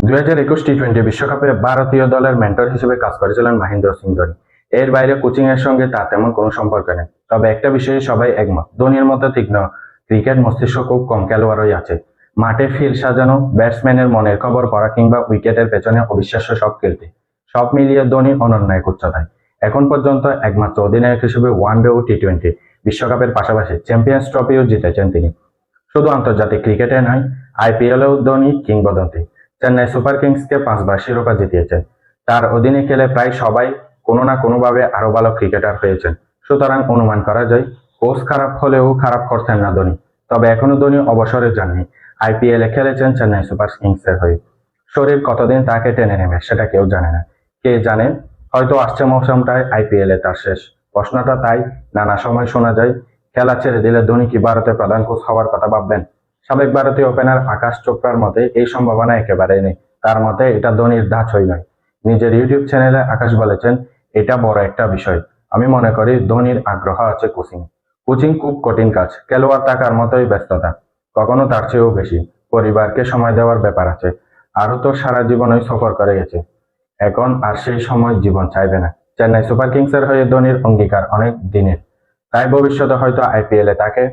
2021 টি-20 বিশ্বকাপে ভারতীয় দলের মেন্টর হিসেবে কাজ করেছিলেন মহেন্দ্র সিং ধোনি। এর বাইরে কোচিং এর সঙ্গে তার তেমন কোনো সম্পর্ক নেই। তবে একটা বিষয়ে সবাই একমত, ধোনির মতো তীক্ষ্ণ ক্রিকেট মস্তিষ্ক খুব কম খেলোয়াড়ই আছে। মাঠে ফিল্ড সাজানো, ব্যাটসম্যানের মনের খবর পড়া কিংবা উইকেটের পেছনে অবিশ্বাস্য সব খেলতে, সব মিলিয়ে ধোনি অনন্য এক উচ্চতায়। এখন পর্যন্ত একমাত্র অধিনায়ক হিসেবে ওয়ানডে ও টি-20 বিশ্বকাপের পাশাপাশি চ্যাম্পিয়ন্স ট্রফিও জিতেছেন তিনি। শুধু আন্তর্জাতিক ক্রিকেটে নয়, আইপিএলেও ধোনি কিংবদন্তি। চেন্নাই সুপার কিংসকে 5বার শিরোপা জিতিয়েছেন। তার অধীনে খেলে প্রায় সবাই কোনো না কোনোভাবে আরো ভালো ক্রিকেটার হয়েছেন। সুতরাং অনুমান করা যায়, কোচ খারাপ হলেও খারাপ করতেন না ধোনি। তবে এখনো ধোনি অবসরে যাননি। আইপিএলে খেলেছেন চেন্নাই সুপার কিংসের হয়ে। শরীর কতদিন তাকে টেনে নেবে সেটা কেউ জানে না। কে জানে, হয়তো আসছে মৌসুমটায় আইপিএলে তার শেষ। প্রশ্নটা তাই নানা সময় শোনা যায়, খেলা ছেড়ে দিলে ধোনি কি ভারতের প্রধান কোচ হওয়ার কথা ভাববেন? সাবেক ভারতীয় ওপেনার আকাশ চোপড়ার মতে এই সম্ভাবনা একেবারেই নেই। তার মতে এটা ধোনির ধাঁচই নয়। নিজের ইউটিউব চ্যানেলে আকাশ বলেছেন, এটা বড় একটা বিষয়। আমি মনে করি ধোনির আগ্রহ আছে কোচিং। কোচিং খুব কঠিন কাজ, খেলোয়াড় থাকার মতোই ব্যস্ততা, কখনো তার চেয়েও বেশি। পরিবারকে সময় দেওয়ার ব্যাপার আছে। আরও তো সারা জীবনই সফর করে গেছে, এখন আর সেই সময় জীবন চাইবে না। চেন্নাই সুপার কিংসের হয়ে ধোনির অঙ্গীকার অনেক দিনের, তাই ভবিষ্যতে হয়তো আইপিএলে তাকে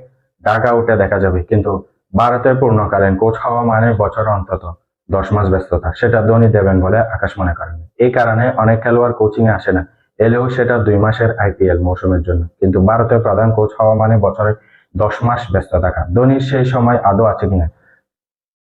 ডাক আউটে দেখা যাবে। কিন্তু ভারতের পূর্ণকালীন কোচ হওয়া মানে বছরে অন্তত 10 মাস ব্যস্ততা, সেটা ধোনি দেবেন বলে আকাশ মনে করেন। এই কারণে অনেক খেলোয়াড় কোচিং এ আসে না, এলেও সেটা 2 মাসের আইপিএল মৌসুমের জন্য। কিন্তু ভারতের প্রধান কোচ হওয়া মানে বছরে 10 মাস ব্যস্ত থাকা। ধোনির সেই সময় আদৌ আছে কিনা